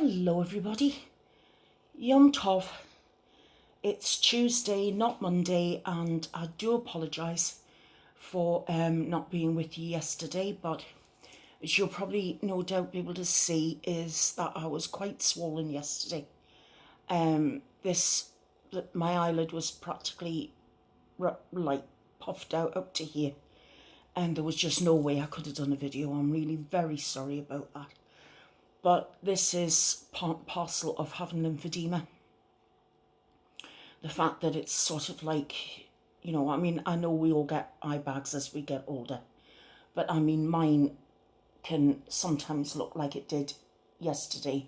Hello everybody, Yom Tov. It's Tuesday, not Monday, and I do apologise for not being with you yesterday, but as you'll probably no doubt be able to see is that I was quite swollen yesterday. My eyelid was practically like puffed out up to here, and there was just no way I could have done a video. I'm really very sorry about that. But this is part and parcel of having lymphedema. The fact that it's sort of like, you know, I mean, I know we all get eye bags as we get older, but I mean, mine can sometimes look like it did yesterday.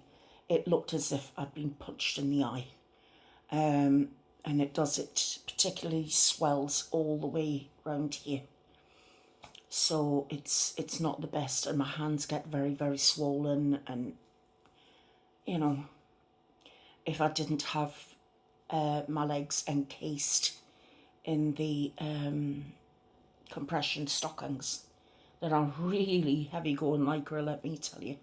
It looked as if I'd been punched in the eye. And it particularly swells all the way around here. So it's not the best, and my hands get very, very swollen, and you know, if I didn't have my legs encased in the compression stockings that are really heavy going lycra, let me tell you,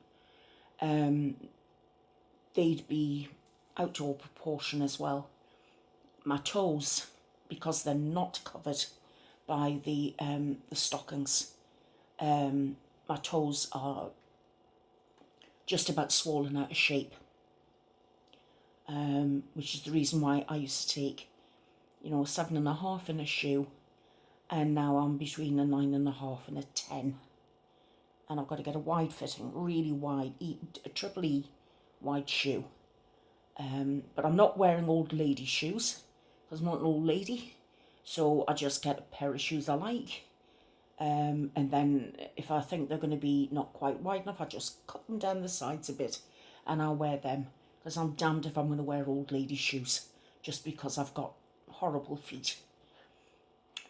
they'd be out of proportion as well. My toes, because they're not covered by the stockings, my toes are just about swollen out of shape, which is the reason why I used to take, you know, 7.5 in a shoe, and now I'm between a 9.5 and a 10, and I've got to get a wide fitting, really wide, a triple E wide shoe, but I'm not wearing old lady shoes because I'm not an old lady. So I just get a pair of shoes I like, and then if I think they're going to be not quite wide enough, I just cut them down the sides a bit and I'll wear them, because I'm damned if I'm going to wear old lady shoes just because I've got horrible feet,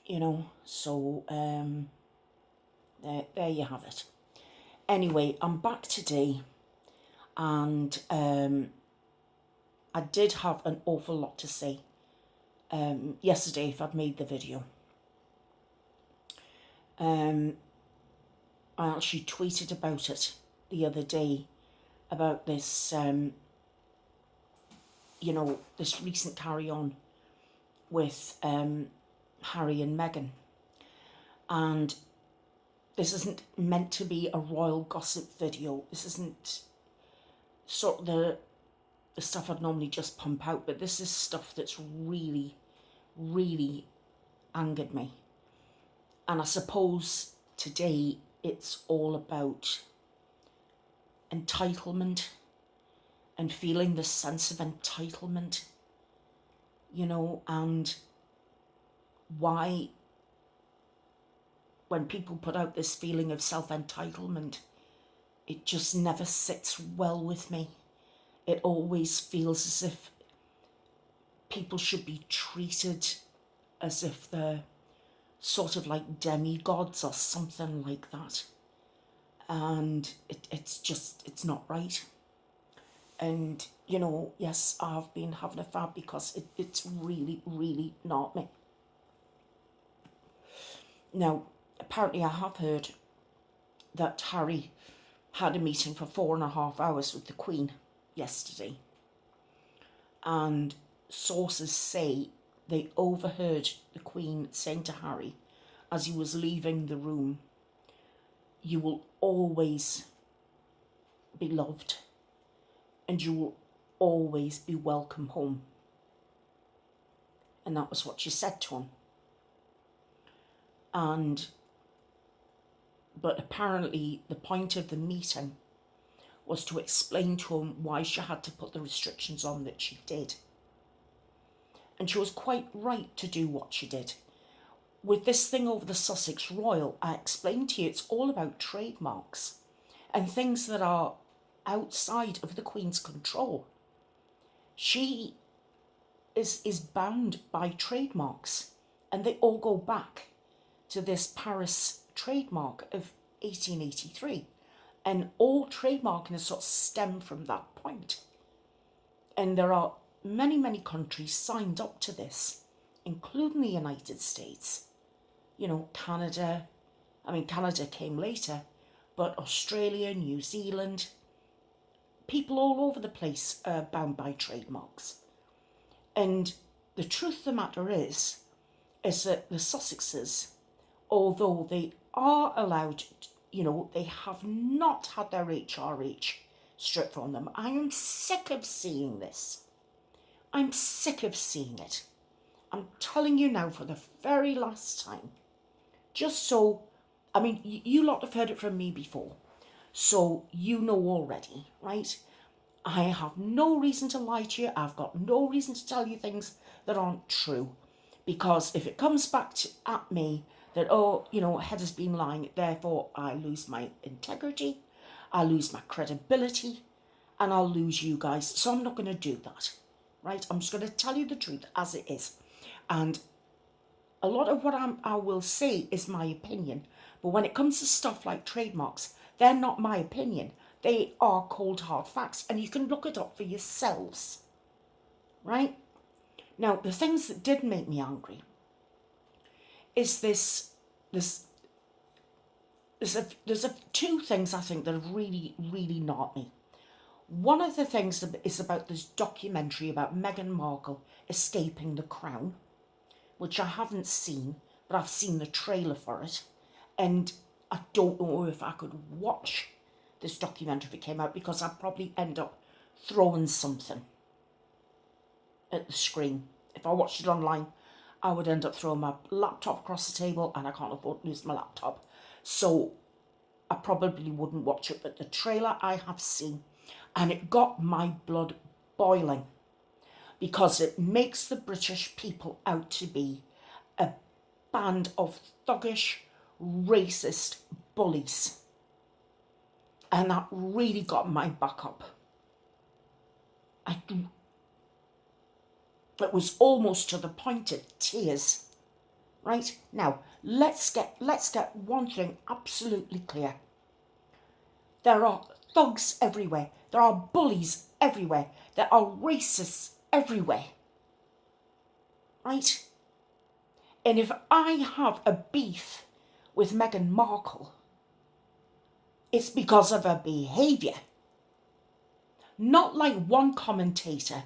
you know. So there you have it. Anyway, I'm back today, and I did have an awful lot to say yesterday if I'd made the video. I actually tweeted about it the other day, about this, you know, this recent carry-on with Harry and Meghan. And this isn't meant to be a royal gossip video. This isn't sort of the stuff I'd normally just pump out, but this is stuff that's really, really angered me. And I suppose today it's all about entitlement and feeling this sense of entitlement, you know, and why when people put out this feeling of self-entitlement, it just never sits well with me. It always feels as if people should be treated as if they're sort of like demigods or something like that. And it's not right. And, you know, yes, I've been having a fab because it's really, really not me. Now, apparently I have heard that Harry had a meeting for 4.5 hours with the Queen yesterday. And sources say they overheard the Queen saying to Harry as he was leaving the room, "You will always be loved and you will always be welcome home." And that was what she said to him. But apparently the point of the meeting was to explain to him why she had to put the restrictions on that she did. And she was quite right to do what she did. With this thing over the Sussex Royal, I explained to you, it's all about trademarks and things that are outside of the Queen's control. She is bound by trademarks, and they all go back to this Paris trademark of 1883. And all trademarking has sort of stemmed from that point. And there are many, many countries signed up to this, including the United States. You know, Canada. I mean, Canada came later, but Australia, New Zealand, people all over the place are bound by trademarks. And the truth of the matter is that the Sussexes, although they are allowed, they have not had their HRH stripped from them. I am sick of seeing this. I'm sick of seeing it. I'm telling you now for the very last time. Just so, you lot have heard it from me before. So you know already, right? I have no reason to lie to you. I've got no reason to tell you things that aren't true. Because if it comes back at me that, Heather's been lying, therefore I lose my integrity, I lose my credibility, and I'll lose you guys. So I'm not going to do that, right? I'm just going to tell you the truth as it is. And a lot of what I will say is my opinion. But when it comes to stuff like trademarks, they're not my opinion. They are cold hard facts. And you can look it up for yourselves, right? Now, the things that did make me angry is there's two things I think that have really, really gnawed me. One of the things is about this documentary about Meghan Markle escaping the crown, which I haven't seen, but I've seen the trailer for it. And I don't know if I could watch this documentary if it came out, because I'd probably end up throwing something at the screen. If I watched it online, I would end up throwing my laptop across the table, and I can't afford to lose my laptop. So I probably wouldn't watch it, but the trailer I have seen, and it got my blood boiling, because it makes the British people out to be a band of thuggish, racist bullies. And that really got my back up. It was almost to the point of tears. Right? Now, let's get one thing absolutely clear. There are thugs everywhere. There are bullies everywhere. There are racists everywhere. Right? And if I have a beef with Meghan Markle, it's because of her behaviour. Not like one commentator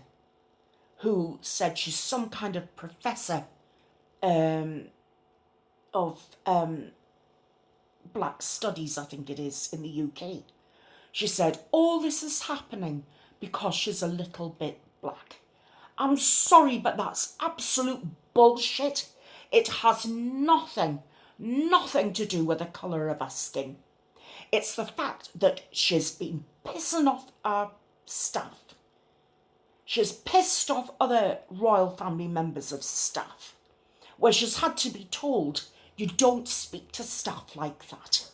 who said she's some kind of professor of black studies, I think it is, in the UK. She said, all this is happening because she's a little bit black. I'm sorry, but that's absolute bullshit. It has nothing to do with the colour of her skin. It's the fact that she's been pissing off our staff. She's pissed off other royal family members of staff, where she's had to be told, you don't speak to staff like that.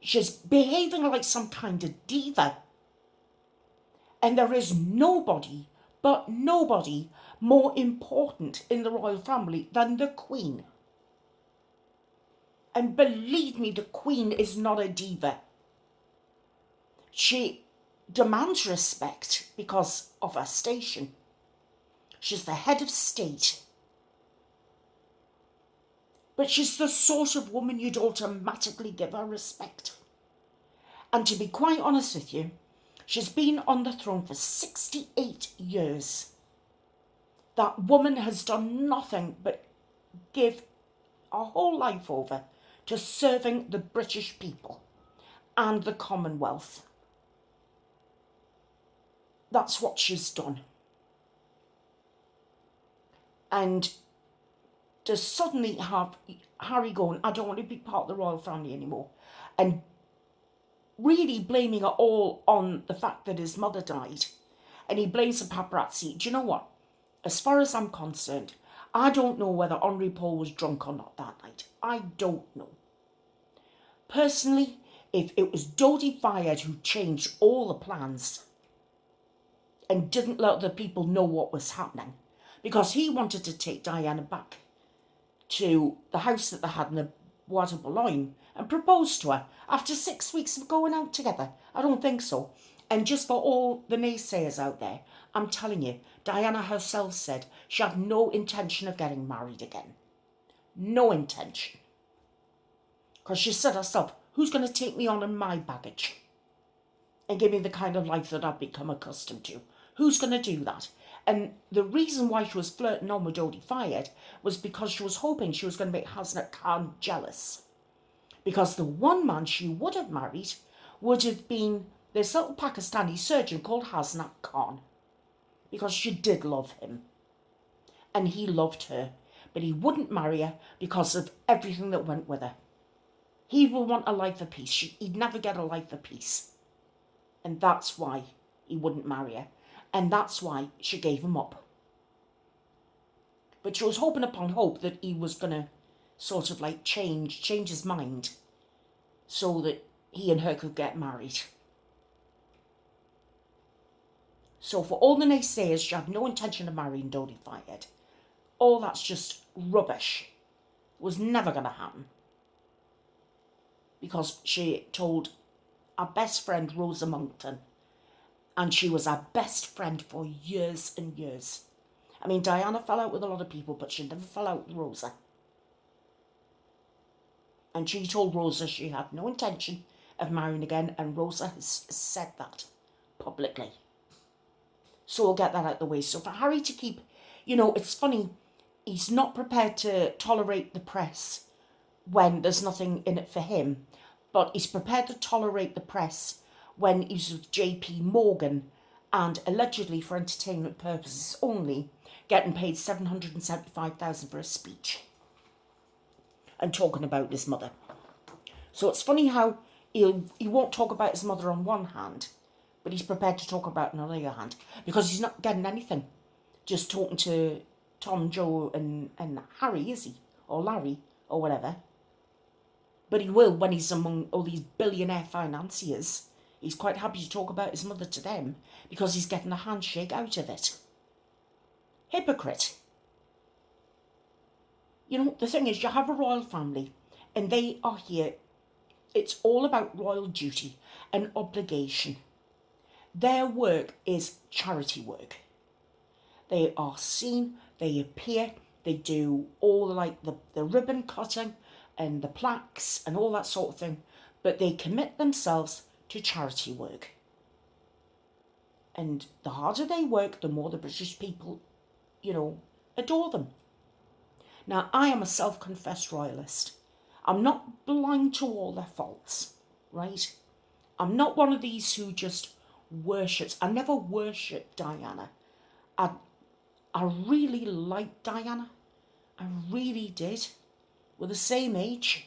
She's behaving like some kind of diva. And there is nobody more important in the royal family than the Queen. And believe me, the Queen is not a diva. She demands respect because of her station. She's the head of state. But she's the sort of woman you'd automatically give her respect. And to be quite honest with you, she's been on the throne for 68 years. That woman has done nothing but give her whole life over to serving the British people and the Commonwealth. That's what she's done. And to suddenly have Harry going, I don't want to be part of the royal family anymore, and really blaming it all on the fact that his mother died, and he blames the paparazzi. Do you know what? As far as I'm concerned, I don't know whether Henri Paul was drunk or not that night. I don't know. Personally, if it was Dodi Fayed who changed all the plans and didn't let the people know what was happening, because he wanted to take Diana back to the house that they had in the Bois de Boulogne and propose to her after 6 weeks of going out together. I don't think so. And just for all the naysayers out there, I'm telling you, Diana herself said she had no intention of getting married again. No intention. Because she said herself, who's going to take me on in my baggage? and give me the kind of life that I've become accustomed to. Who's going to do that? And the reason why she was flirting on with Dodi Fayed was because she was hoping she was going to make Hasnat Khan jealous. Because the one man she would have married would have been this little Pakistani surgeon called Hasnat Khan. Because she did love him. And he loved her. But he wouldn't marry her because of everything that went with her. He would want a life of peace. He'd never get a life of peace. And that's why he wouldn't marry her. And that's why she gave him up. But she was hoping upon hope that he was going to sort of like change his mind so that he and her could get married. So for all the naysayers, she had no intention of marrying Dodi Fayed. All that's just rubbish. It was never going to happen. Because she told our best friend Rosa Monckton, and she was our best friend for years and years. I mean, Diana fell out with a lot of people, but she never fell out with Rosa. And she told Rosa she had no intention of marrying again, and Rosa has said that publicly. So we'll get that out of the way. So for Harry to keep, it's funny, he's not prepared to tolerate the press when there's nothing in it for him, but he's prepared to tolerate the press when he's with JP Morgan and allegedly for entertainment purposes only getting paid $775,000 for a speech and talking about his mother. So it's funny how he won't talk about his mother on one hand, but he's prepared to talk about it on the other hand because he's not getting anything just talking to Tom, Joe and Harry, is he? Or Larry or whatever. But he will when he's among all these billionaire financiers. He's quite happy to talk about his mother to them because he's getting a handshake out of it. Hypocrite. The thing is, you have a royal family and they are here. It's all about royal duty and obligation. Their work is charity work. They are seen, they appear, they do all the ribbon cutting and the plaques and all that sort of thing, but they commit themselves to charity work. And the harder they work, the more the British people, adore them. Now, I am a self-confessed royalist. I'm not blind to all their faults, right? I'm not one of these who just worships. I never worshipped Diana. I really liked Diana. I really did. We're the same age,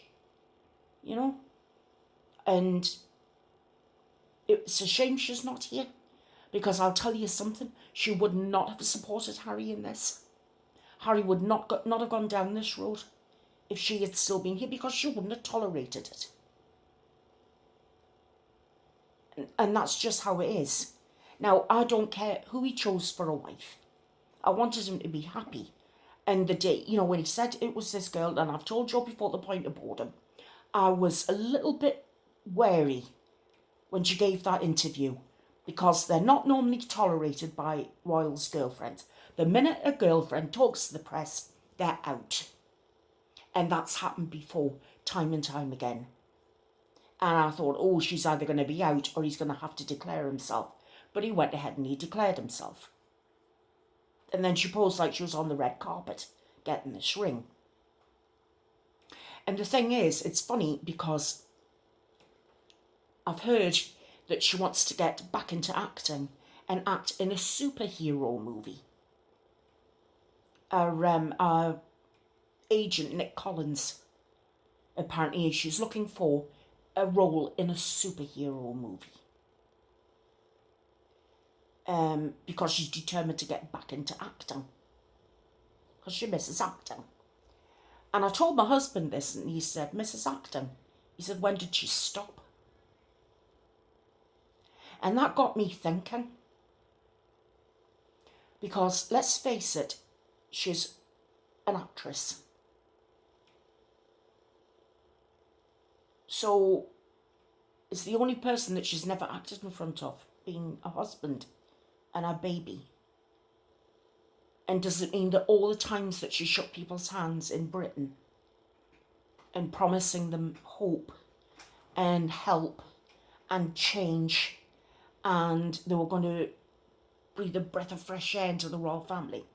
and it's a shame she's not here, because I'll tell you something, she would not have supported Harry in this. Harry would not have gone down this road if she had still been here, because she wouldn't have tolerated it. And that's just how it is. Now, I don't care who he chose for a wife. I wanted him to be happy. And the day, when he said it was this girl, and I've told you before the point of boredom, I was a little bit wary when she gave that interview, because they're not normally tolerated by royals' girlfriends. The minute a girlfriend talks to the press, they're out. And that's happened before, time and time again. And I thought, she's either going to be out or he's going to have to declare himself. But he went ahead and he declared himself. And then she posed like she was on the red carpet getting this ring. And the thing is, it's funny because I've heard that she wants to get back into acting and act in a superhero movie. Our agent, Nick Collins, apparently she's looking for a role in a superhero movie. Because she's determined to get back into acting. Because she misses acting. And I told my husband this, and he said, Mrs. Acting. He said, when did she stop? And that got me thinking. Because, let's face it, she's an actress. So, it's the only person that she's never acted in front of, being a husband and a baby. And does it mean that all the times that she shook people's hands in Britain and promising them hope and help and change and they were going to breathe a breath of fresh air into the royal family.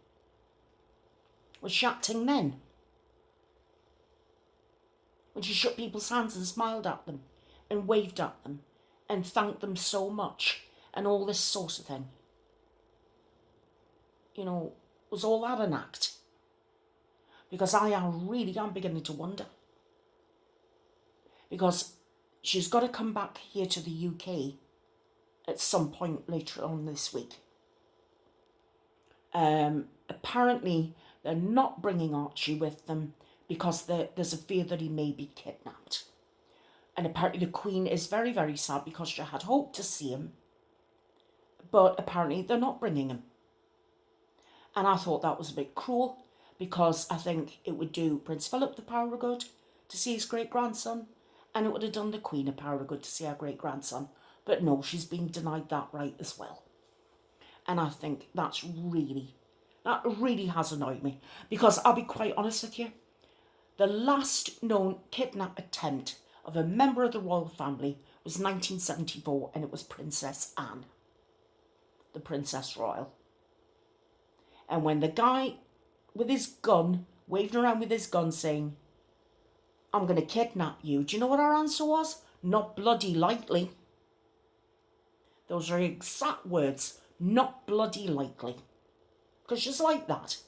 Was she acting then? When she shook people's hands and smiled at them and waved at them and thanked them so much and all this sort of thing. You know, was all that an act? Because I really am beginning to wonder. Because she's got to come back here to the UK at some point later on this week. Apparently, they're not bringing Archie with them because there's a fear that he may be kidnapped. And apparently the Queen is very, very sad because she had hoped to see him. But apparently they're not bringing him. And I thought that was a bit cruel because I think it would do Prince Philip the power of good to see his great-grandson, and it would have done the Queen a power of good to see her great-grandson. But no, she's been denied that right as well. And I think that really has annoyed me. Because I'll be quite honest with you, the last known kidnap attempt of a member of the royal family was 1974, and it was Princess Anne, the Princess Royal. And when the guy with his gun, waving around with his gun saying, "I'm going to kidnap you," do you know what our answer was? "Not bloody likely." Those are exact words, "not bloody likely." Because she's like that.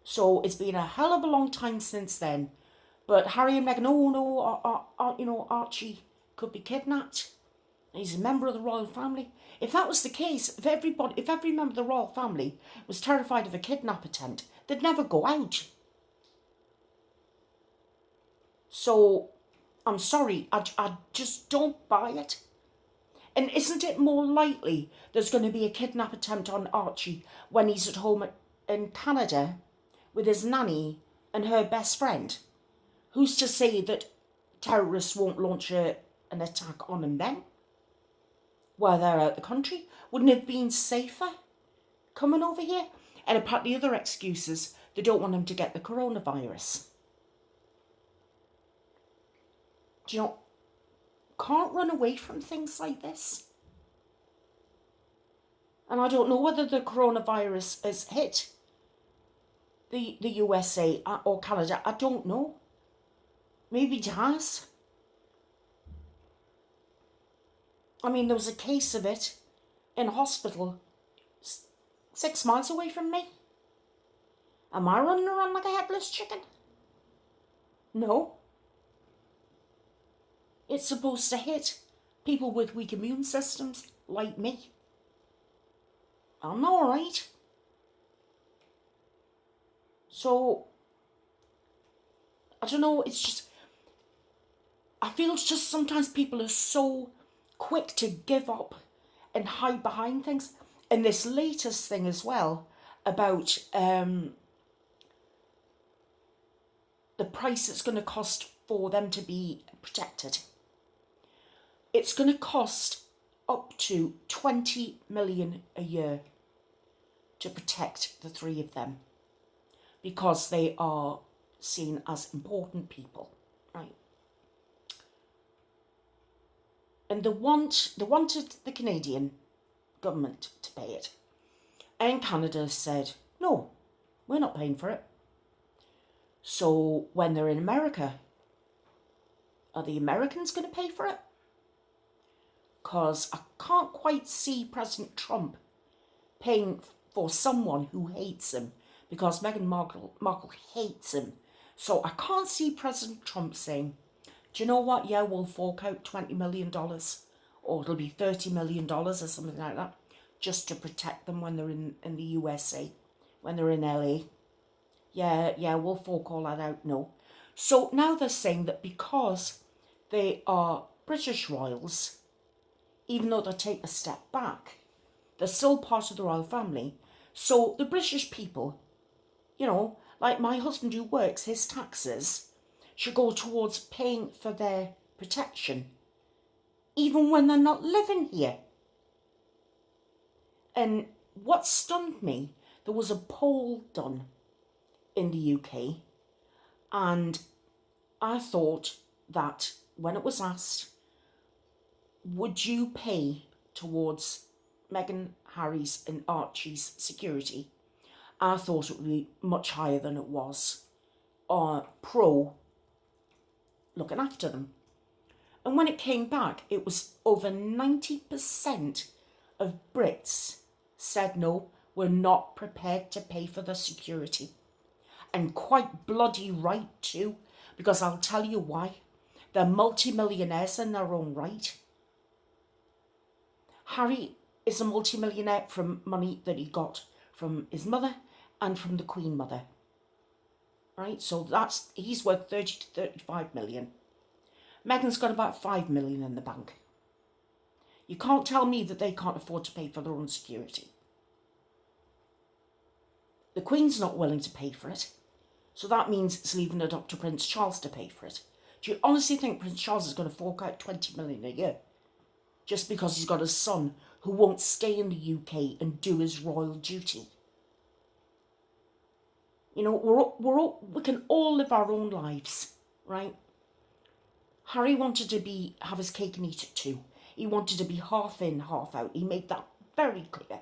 So it's been a hell of a long time since then. But Harry and Meghan, oh no, Archie could be kidnapped. He's a member of the royal family. If that was the case, if every member of the royal family was terrified of a kidnap attempt, they'd never go out. So, I'm sorry, I just don't buy it. And isn't it more likely there's going to be a kidnap attempt on Archie when he's at home in Canada with his nanny and her best friend? Who's to say that terrorists won't launch an attack on him then? While they're out the country? Wouldn't it have been safer coming over here? And apparently the other excuses, they don't want him to get the coronavirus. Do you know, can't run away from things like this. And I don't know whether the coronavirus has hit the USA or Canada. I don't know. Maybe it has. I mean, there was a case of it in a hospital 6 miles away from me. Am I running around like a headless chicken? No. It's supposed to hit people with weak immune systems like me. I'm all right. So, I don't know, it's just, I feel it's just sometimes people are so quick to give up and hide behind things. And this latest thing as well about the price it's going to cost for them to be protected. It's going to cost up to 20 million a year to protect the three of them because they are seen as important people, right? And they wanted the Canadian government to pay it. And Canada said, no, we're not paying for it. So when they're in America, are the Americans going to pay for it? Because I can't quite see President Trump paying for someone who hates him, because Meghan Markle hates him. So I can't see President Trump saying, do you know what, yeah, we'll fork out $20 million, or it'll be $30 million or something like that, just to protect them when they're in the USA, when they're in LA. Yeah, we'll fork all that out. No. So now they're saying that because they are British royals, even though they take a step back, they're still part of the royal family. So the British people, you know, like my husband who works, his taxes should go towards paying for their protection, even when they're not living here. And what stunned me, there was a poll done in the UK, and I thought that when it was asked, would you pay towards Meghan, Harry's and Archie's security? I thought it would be much higher than it was. Pro looking after them. And when it came back, it was over 90% of Brits said no, we're not prepared to pay for the security. And quite bloody right too, because I'll tell you why. They're multimillionaires in their own right. Harry is a multimillionaire from money that he got from his mother and from the Queen Mother. Right, so he's worth 30 to 35 million. Meghan's got about 5 million in the bank. You can't tell me that they can't afford to pay for their own security. The Queen's not willing to pay for it, so that means it's leaving it up to Prince Charles to pay for it. Do you honestly think Prince Charles is going to fork out 20 million a year just because he's got a son who won't stay in the UK and do his royal duty? You know, we can all live our own lives, right? Harry wanted to have his cake and eat it too. He wanted to be half in, half out. He made that very clear.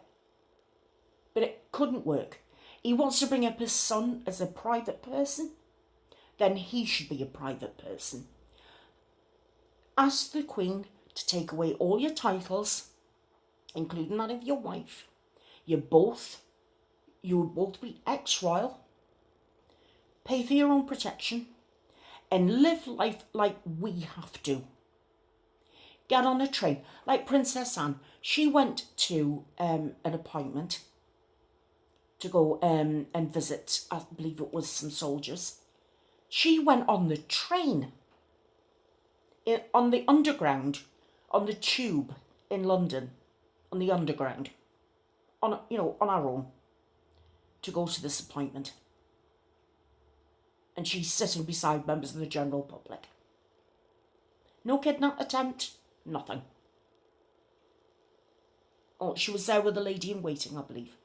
But it couldn't work. He wants to bring up his son as a private person. Then he should be a private person. Ask the Queen to take away all your titles, including that of your wife. You would both be ex-royal. Pay for your own protection and live life like we have to. Get on a train. Like Princess Anne, she went to an appointment to go and visit, I believe it was some soldiers. She went on the train, on the underground, on the tube in London, on the underground, on our own, to go to this appointment. And she's sitting beside members of the general public. No kidnap attempt, nothing. Oh, she was there with a lady in waiting, I believe,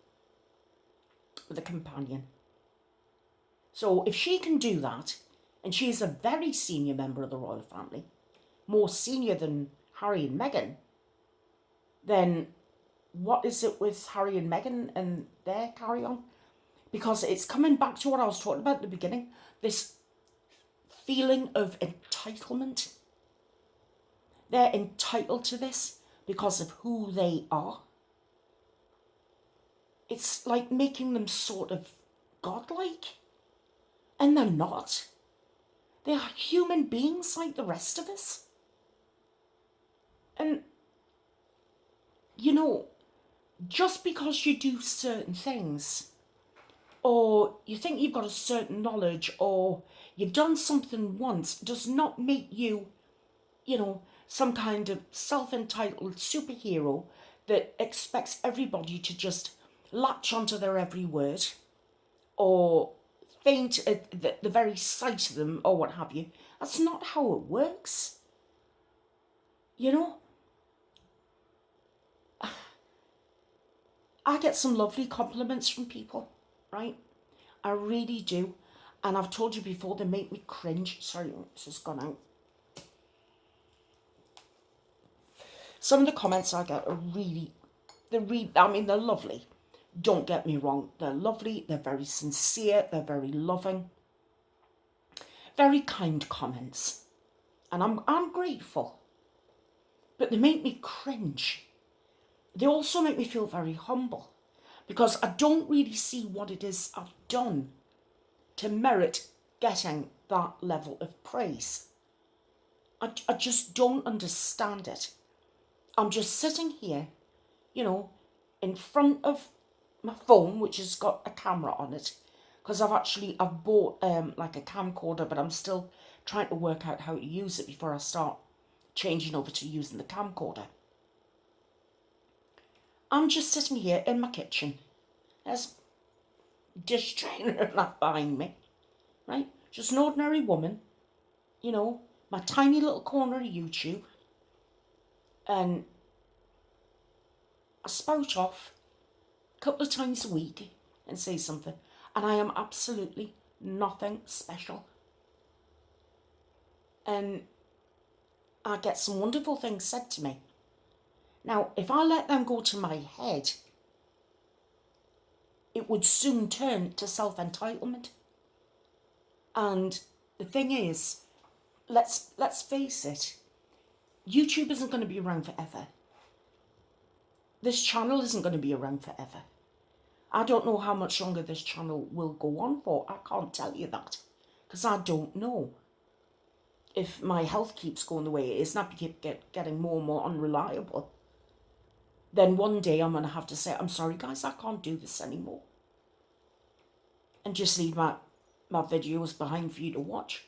with a companion. So if she can do that, and she is a very senior member of the royal family, more senior than Harry and Meghan, then what is it with Harry and Meghan and their carry on? Because it's coming back to what I was talking about at the beginning, this feeling of entitlement. They're entitled to this because of who they are. It's like making them sort of godlike. And they're not. They are human beings like the rest of us. And, you know, just because you do certain things, or you think you've got a certain knowledge, or you've done something once, does not make you, some kind of self-entitled superhero that expects everybody to just latch onto their every word, or faint at the very sight of them, or what have you. That's not how it works. I get some lovely compliments from people, right? I really do. And I've told you before, they make me cringe. Sorry, this has gone out. Some of the comments I get are they're lovely. Don't get me wrong. They're lovely. They're very sincere. They're very loving. Very kind comments. And I'm grateful. But they make me cringe. They also make me feel very humble, because I don't really see what it is I've done to merit getting that level of praise. I just don't understand it. I'm just sitting here, in front of my phone, which has got a camera on it, because I've bought like a camcorder, but I'm still trying to work out how to use it before I start changing over to using the camcorder. I'm just sitting here in my kitchen. There's dish trainer and that behind me, right? Just an ordinary woman, my tiny little corner of YouTube. And I spout off a couple of times a week and say something. And I am absolutely nothing special. And I get some wonderful things said to me. Now, if I let them go to my head, it would soon turn to self-entitlement. And the thing is, let's face it, YouTube isn't going to be around forever. This channel isn't going to be around forever. I don't know how much longer this channel will go on for. I can't tell you that, because I don't know. If my health keeps going the way it is, and I keep getting more and more unreliable, then one day I'm going to have to say, I'm sorry guys, I can't do this anymore. And just leave my videos behind for you to watch.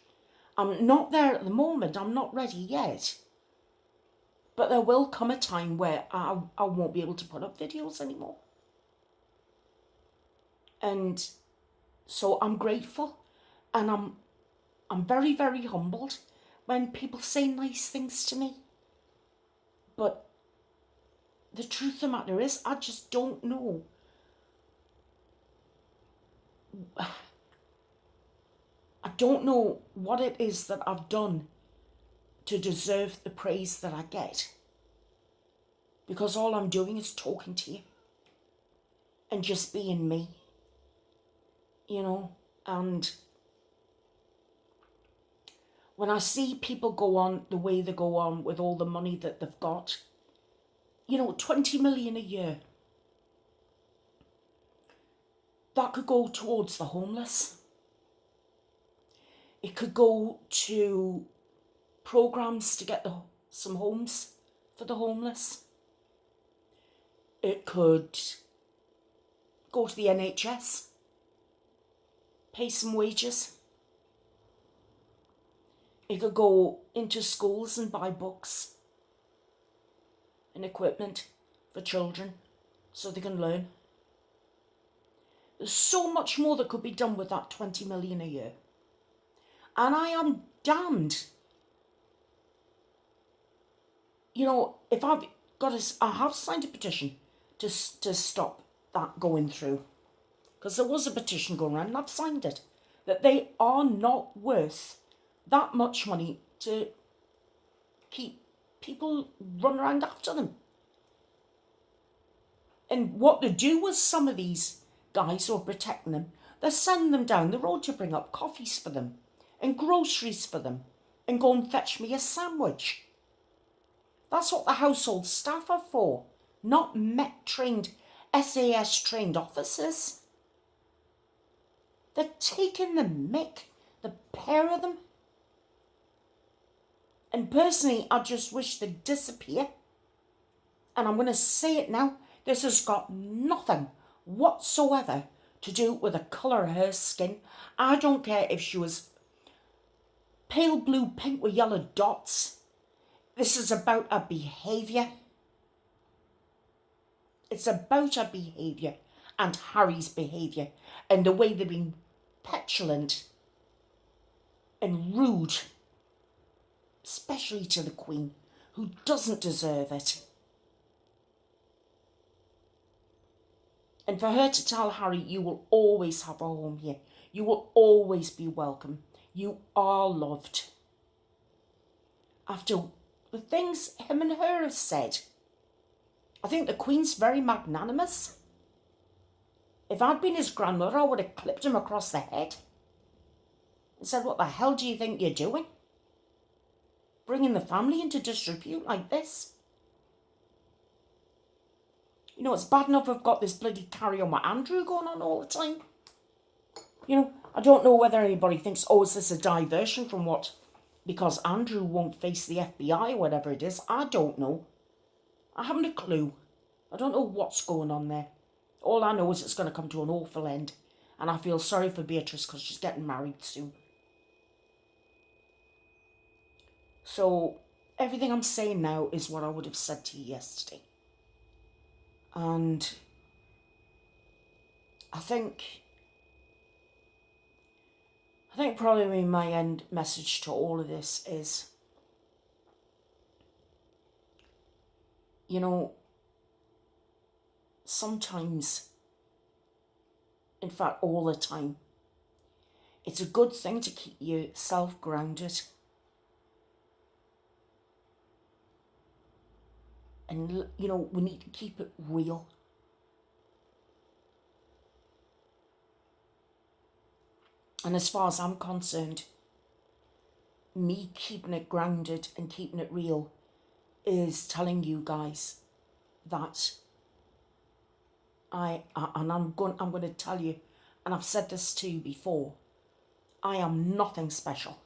I'm not there at the moment, I'm not ready yet. But there will come a time where I won't be able to put up videos anymore. And so I'm grateful, and I'm very, very humbled when people say nice things to me. But the truth of the matter is, I just don't know. I don't know what it is that I've done to deserve the praise that I get. Because all I'm doing is talking to you and just being me. You know, and when I see people go on the way they go on with all the money that they've got, you know, 20 million a year, that could go towards the homeless. It could go to programs to get some homes for the homeless. It could go to the NHS, pay some wages. It could go into schools and buy books and equipment for children so they can learn. There's so much more that could be done with that 20 million a year. And I am damned. You know, if I have signed a petition to stop that going through. Because there was a petition going around and I've signed it. That they are not worth that much money to keep people run around after them. And what they do with some of these guys who are protecting them, they send them down the road to bring up coffees for them and groceries for them and go and fetch me a sandwich. That's what the household staff are for, not Met-trained, SAS-trained officers. They're taking the mick, the pair of them. And personally, I just wish they'd disappear. And I'm going to say it now, this has got nothing whatsoever to do with the colour of her skin. I don't care if she was pale blue, pink with yellow dots. This is about her behaviour. It's about her behaviour and Harry's behaviour and the way they've been petulant and rude, especially to the Queen, who doesn't deserve it. And for her to tell Harry, you will always have a home here. You will always be welcome. You are loved. After the things him and her have said, I think the Queen's very magnanimous. If I'd been his grandmother, I would have clipped him across the head and said, what the hell do you think you're doing? Bringing the family into disrepute like this? You know, it's bad enough I've got this bloody carry on with Andrew going on all the time. You know, I don't know whether anybody thinks, oh, is this a diversion from what? Because Andrew won't face the FBI or whatever it is. I don't know. I haven't a clue. I don't know what's going on there. All I know is it's going to come to an awful end. And I feel sorry for Beatrice because she's getting married soon. So everything I'm saying now is what I would have said to you yesterday. And I think probably my end message to all of this is, you know, sometimes, in fact all the time, it's a good thing to keep yourself grounded And, you know, we need to keep it real. And as far as I'm concerned, me keeping it grounded and keeping it real is telling you guys that I'm going to tell you, and I've said this to you before, I am nothing special.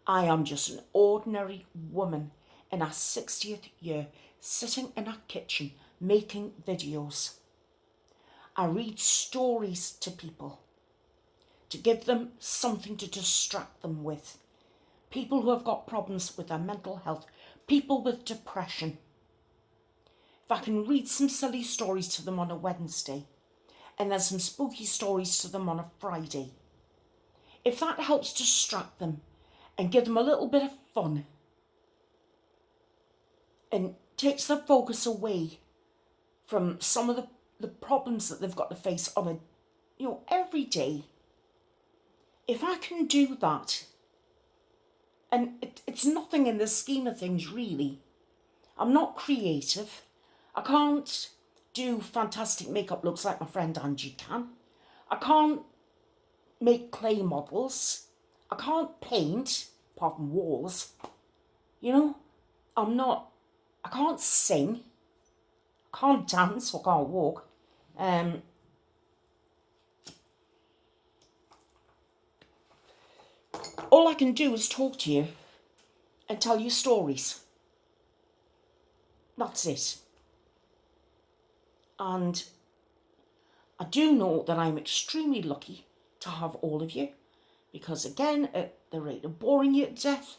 I am just an ordinary woman in her 60th year, sitting in her kitchen making videos. I read stories to people to give them something to distract them with. People who have got problems with their mental health, people with depression. If I can read some silly stories to them on a Wednesday, and then some spooky stories to them on a Friday, if that helps distract them and give them a little bit of fun and takes their focus away from some of the problems that they've got to face on a, you know, every day, if I can do that, and it's nothing in the scheme of things really. I'm not creative. I can't do fantastic makeup looks like my friend Angie can. I can't make clay models. I can't paint, apart from walls. You know, I can't sing. I can't dance or can't walk. All I can do is talk to you and tell you stories. That's it. And I do know that I'm extremely lucky to have all of you, because again, at the rate of boring you to death,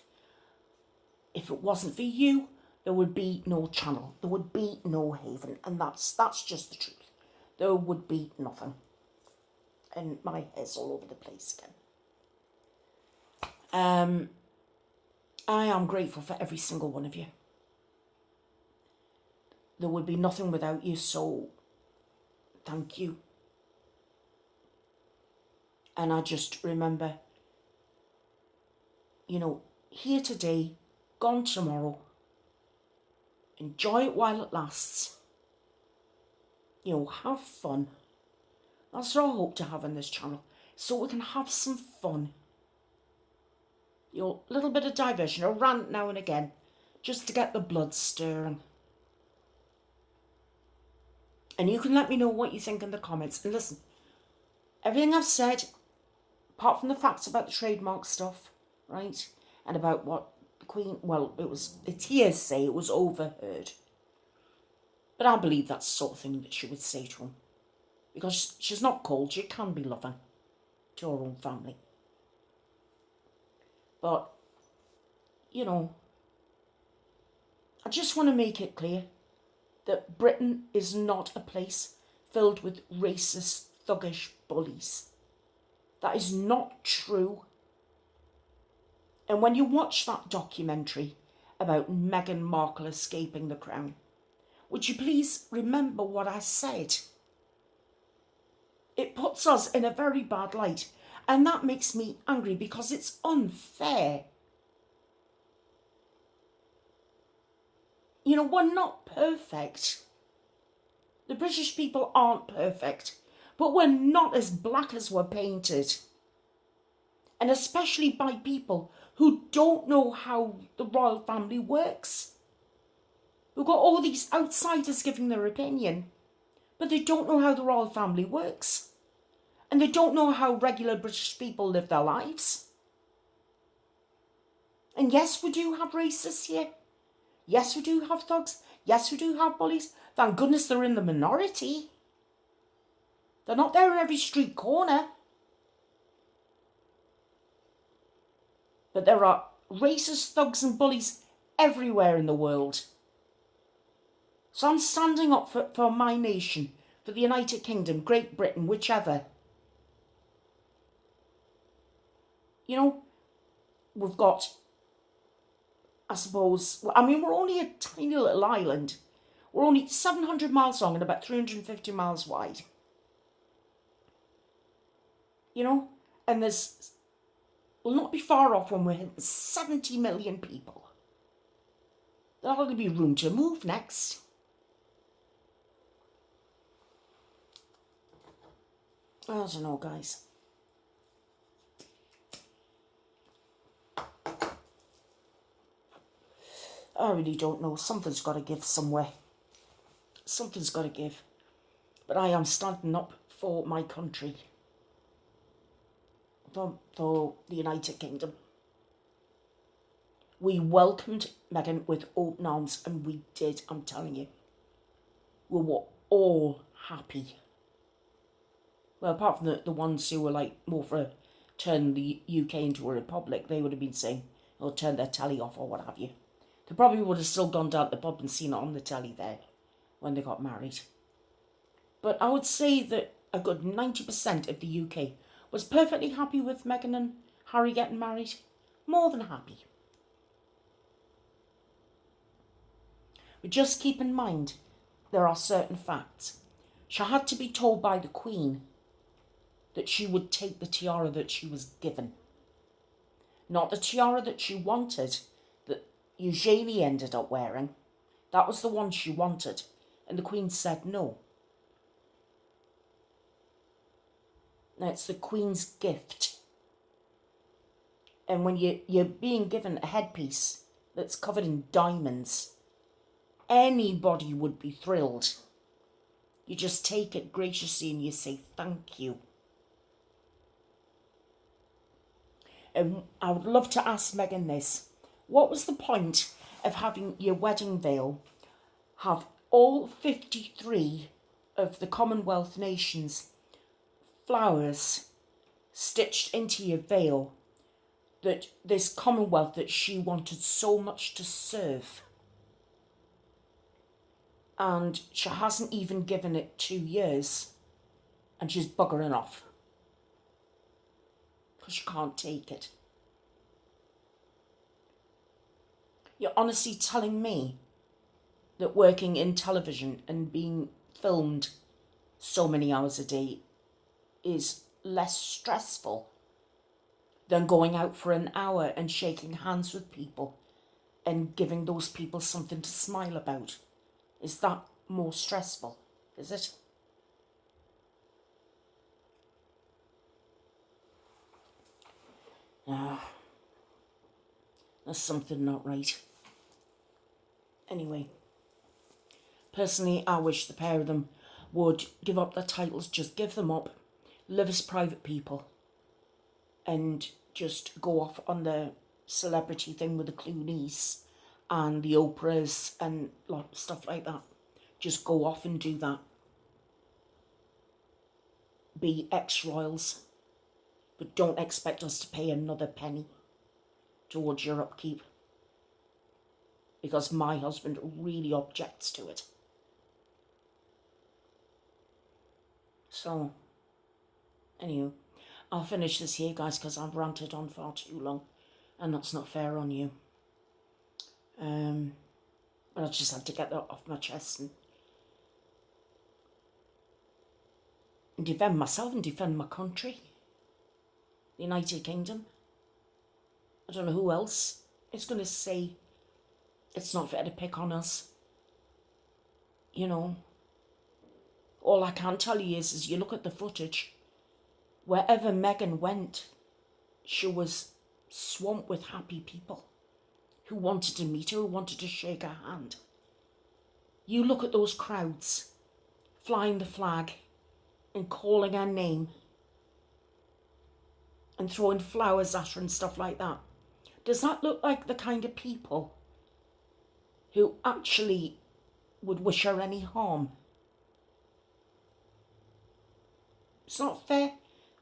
if it wasn't for you, there would be no channel. There would be no haven. And that's just the truth. There would be nothing. And my hair's all over the place again. I am grateful for every single one of you. There would be nothing without you, so thank you. And I just remember, you know, here today, gone tomorrow. Enjoy it while it lasts. You know, have fun. That's what I hope to have on this channel, so we can have some fun. You know, a little bit of diversion, a rant now and again, just to get the blood stirring. And you can let me know what you think in the comments. And listen, everything I've said, apart from the facts about the trademark stuff, right, and about what the Queen, well, it's hearsay, it was overheard. But I believe that's the sort of thing that she would say to him. Because she's not cold, she can be loving to her own family. But, you know, I just want to make it clear that Britain is not a place filled with racist, thuggish bullies. That is not true. And when you watch that documentary about Meghan Markle escaping the crown, would you please remember what I said? It puts us in a very bad light. And that makes me angry because it's unfair. You know, we're not perfect. The British people aren't perfect. But we're not as black as we're painted. And especially by people who don't know how the royal family works. We've got all these outsiders giving their opinion, but they don't know how the royal family works. And they don't know how regular British people live their lives. And yes, we do have racists here. Yes, we do have thugs. Yes, we do have bullies. Thank goodness they're in the minority. They're not there in every street corner. But there are racist thugs and bullies everywhere in the world. So I'm standing up for my nation, for the United Kingdom, Great Britain, whichever. You know, we've got, I suppose, I mean, we're only a tiny little island. We're only 700 miles long and about 350 miles wide. You know, and we'll not be far off when we're hitting 70 million people. There'll only be room to move next. I don't know, guys. I really don't know. Something's got to give somewhere. Something's got to give. But I am standing up for my country. For the United Kingdom. We welcomed Meghan with open arms, and we did, I'm telling you. We were all happy. Well, apart from the ones who were like more for turn the UK into a republic, they would have been saying, or turn their telly off or what have you. They probably would have still gone down to the pub and seen it on the telly there when they got married. But I would say that a good 90% of the UK was perfectly happy with Meghan and Harry getting married. More than happy. But just keep in mind, there are certain facts. She had to be told by the Queen that she would take the tiara that she was given. Not the tiara that she wanted, that Eugenie ended up wearing. That was the one she wanted. And the Queen said no. Now, it's the Queen's gift. And when you're being given a headpiece that's covered in diamonds, anybody would be thrilled. You just take it graciously and you say thank you. And I would love to ask Meghan this. What was the point of having your wedding veil have all 53 of the Commonwealth nations flowers stitched into your veil, that this Commonwealth that she wanted so much to serve, and she hasn't even given it 2 years, and she's buggering off because she can't take it? You're honestly telling me that working in television and being filmed so many hours a day is less stressful than going out for an hour and shaking hands with people and giving those people something to smile about? Is that more stressful? Is it? Ah, there's something not right. Anyway, personally, I wish the pair of them would give up their titles, just give them up, live as private people, and just go off on the celebrity thing with the Clooneys and the Oprahs and stuff like that. Just go off and do that. Be ex-royals, but don't expect us to pay another penny towards your upkeep, because my husband really objects to it. So, anyway, I'll finish this here, guys, because I've ranted on far too long, and that's not fair on you. But I just had to get that off my chest and defend myself and defend my country, the United Kingdom. I don't know who else is going to say it's not fair to pick on us. You know, all I can tell you is you look at the footage. Wherever Meghan went, she was swamped with happy people who wanted to meet her, who wanted to shake her hand. You look at those crowds flying the flag and calling her name and throwing flowers at her and stuff like that. Does that look like the kind of people who actually would wish her any harm? It's not fair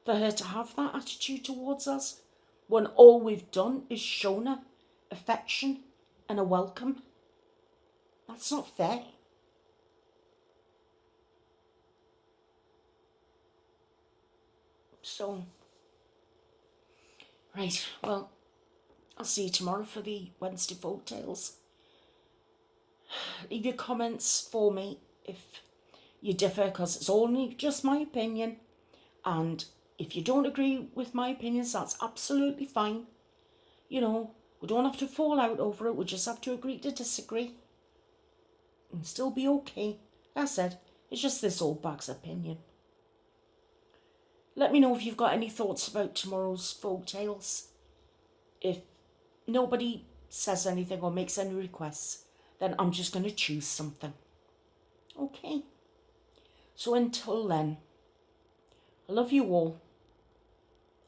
for her to have that attitude towards us when all we've done is shown her affection and a welcome. That's not fair. So, right, well, I'll see you tomorrow for the Wednesday Folk Tales. Leave your comments for me if you differ, because it's only just my opinion. And if you don't agree with my opinions, that's absolutely fine. You know, we don't have to fall out over it. We just have to agree to disagree and still be okay. Like I said, it's just this old bag's opinion. Let me know if you've got any thoughts about tomorrow's folk tales. If nobody says anything or makes any requests, then I'm just going to choose something. Okay. So until then, I love you all,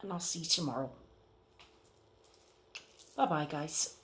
and I'll see you tomorrow. Bye-bye, guys.